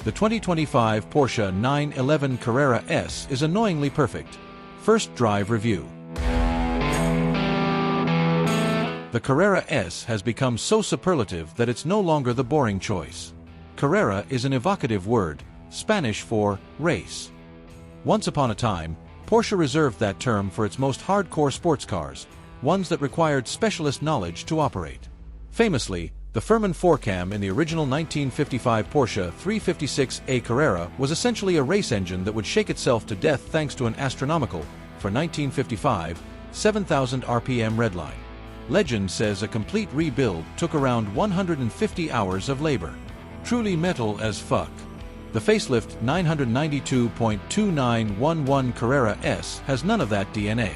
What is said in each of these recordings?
The 2025 Porsche 911 Carrera S is annoyingly perfect. First drive review. The Carrera S has become so superlative that it's no longer the boring choice. Carrera is an evocative word, Spanish for race. Once upon a time, Porsche reserved that term for its most hardcore sports cars, ones that required specialist knowledge to operate. Famously, the Furman 4Cam in the original 1955 Porsche 356A Carrera was essentially a race engine that would shake itself to death thanks to an astronomical, for 1955, 7,000 RPM redline. Legend says a complete rebuild took around 150 hours of labor. Truly metal as fuck. The facelift 992.2911 Carrera S has none of that DNA.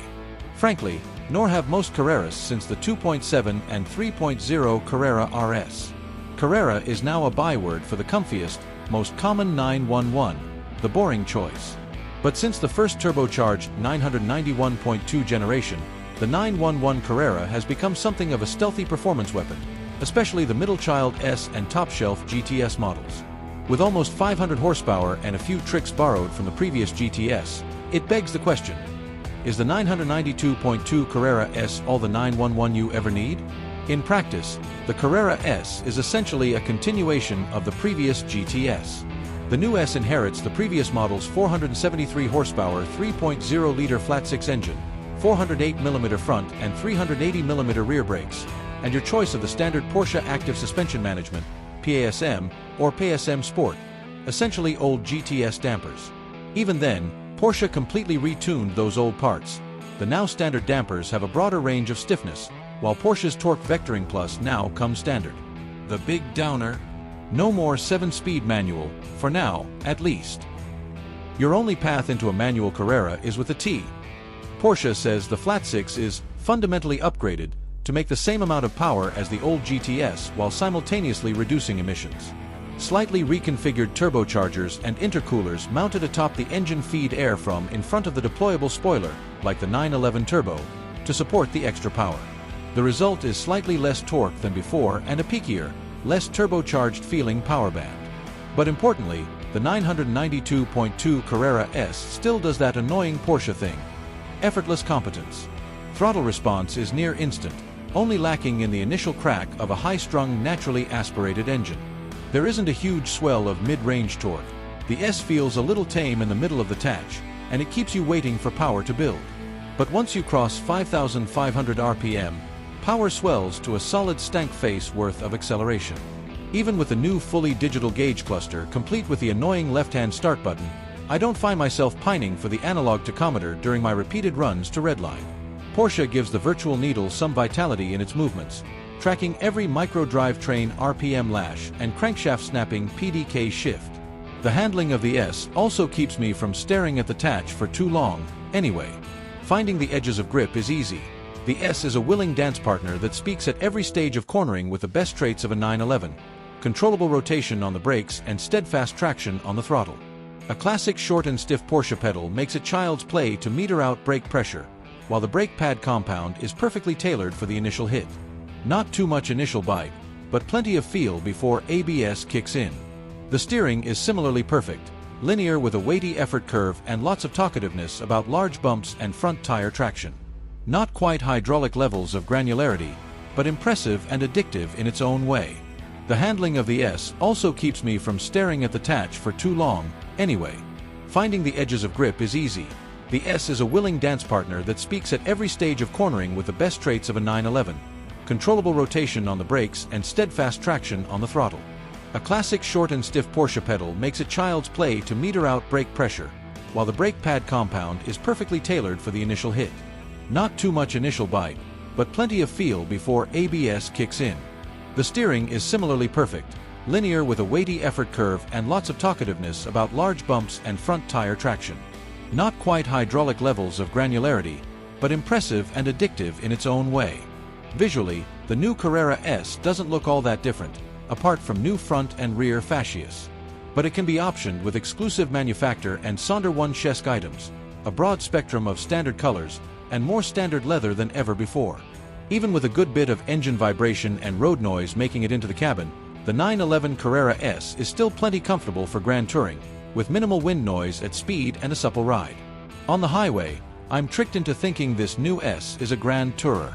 Frankly, nor have most Carreras since the 2.7 and 3.0 Carrera RS. Carrera is now a byword for the comfiest, most common 911, the boring choice. But since the first turbocharged 991.2 generation, the 911 Carrera has become something of a stealthy performance weapon, especially the middle child S and top-shelf GTS models. With almost 500 horsepower and a few tricks borrowed from the previous GTS, it begs the question: is the 992.2 Carrera S all the 911 you ever need? In practice, the Carrera S is essentially a continuation of the previous GTS. The new S inherits the previous model's 473 horsepower 3.0-liter flat-six engine, 408mm front and 380mm rear brakes, and your choice of the standard Porsche Active Suspension Management, PASM, or PSM Sport, essentially old GTS dampers. Even then, Porsche completely retuned those old parts. The now standard dampers have a broader range of stiffness, while Porsche's Torque Vectoring Plus now comes standard. The big downer? No more 7-speed manual, for now, at least. Your only path into a manual Carrera is with a T. Porsche says the flat-six is fundamentally upgraded to make the same amount of power as the old GTS while simultaneously reducing emissions. Slightly reconfigured turbochargers and intercoolers mounted atop the engine feed air from in front of the deployable spoiler, like the 911 Turbo, to support the extra power. The result is slightly less torque than before and a peakier, less turbocharged feeling power band. But importantly, the 992.2 Carrera S still does that annoying Porsche thing: effortless competence. Throttle response is near instant, only lacking in the initial crack of a high-strung, naturally aspirated engine. There isn't a huge swell of mid-range torque. The S feels a little tame in the middle of the tatch, and it keeps you waiting for power to build. But once you cross 5,500 RPM, power swells to a solid stank face worth of acceleration. Even with the new fully digital gauge cluster complete with the annoying left-hand start button, I don't find myself pining for the analog tachometer during my repeated runs to redline. Porsche gives the virtual needle some vitality in its movements, tracking every micro-drivetrain RPM lash and crankshaft snapping PDK shift. The handling of the S also keeps me from staring at the tatch for too long, anyway. Finding the edges of grip is easy. The S is a willing dance partner that speaks at every stage of cornering with the best traits of a 911, controllable rotation on the brakes and steadfast traction on the throttle. A classic short and stiff Porsche pedal makes it child's play to meter out brake pressure, while the brake pad compound is perfectly tailored for the initial hit. Not too much initial bite, but plenty of feel before ABS kicks in. The steering is similarly perfect, linear with a weighty effort curve and lots of talkativeness about large bumps and front tire traction. Not quite hydraulic levels of granularity, but impressive and addictive in its own way. The handling of the S also keeps me from staring at the tatch for too long, anyway. Finding the edges of grip is easy. The S is a willing dance partner that speaks at every stage of cornering with the best traits of a 911, controllable rotation on the brakes and steadfast traction on the throttle. A classic short and stiff Porsche pedal makes it child's play to meter out brake pressure, while the brake pad compound is perfectly tailored for the initial hit. Not too much initial bite, but plenty of feel before ABS kicks in. The steering is similarly perfect, linear with a weighty effort curve and lots of talkativeness about large bumps and front tire traction. Not quite hydraulic levels of granularity, but impressive and addictive in its own way. Visually, the new Carrera S doesn't look all that different, apart from new front and rear fascias. But it can be optioned with exclusive manufacturer and Sonder 1 chassis items, a broad spectrum of standard colors, and more standard leather than ever before. Even with a good bit of engine vibration and road noise making it into the cabin, The 911 Carrera S is still plenty comfortable for grand touring, with minimal wind noise at speed and a supple ride. On the highway, I'm tricked into thinking this new S is a grand tourer.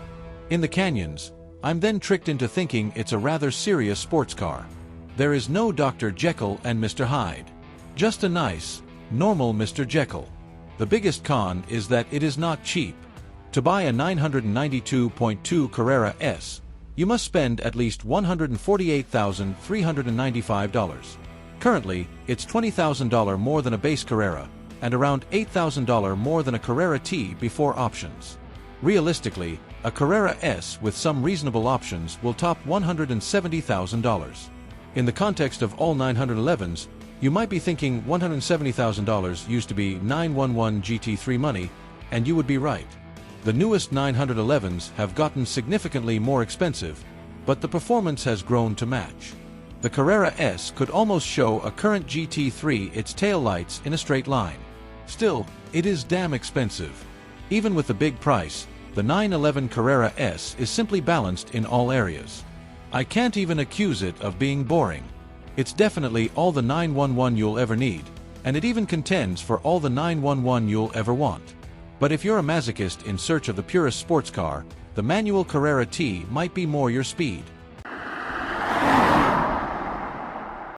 In the canyons, I'm then tricked into thinking it's a rather serious sports car. There is no Dr. Jekyll and Mr. Hyde. Just a nice, normal Mr. Jekyll. The biggest con is that it is not cheap. To buy a 992.2 Carrera S, you must spend at least $148,395. Currently, it's $20,000 more than a base Carrera, and around $8,000 more than a Carrera T before options. Realistically, a Carrera S with some reasonable options will top $170,000. In the context of all 911s, you might be thinking $170,000 used to be 911 GT3 money, and you would be right. The newest 911s have gotten significantly more expensive, but the performance has grown to match. The Carrera S could almost show a current GT3 its taillights in a straight line. Still, it is damn expensive. Even with the big price, the 911 Carrera S is simply balanced in all areas. I can't even accuse it of being boring. It's definitely all the 911 you'll ever need, and it even contends for all the 911 you'll ever want. But if you're a masochist in search of the purest sports car, the manual Carrera T might be more your speed.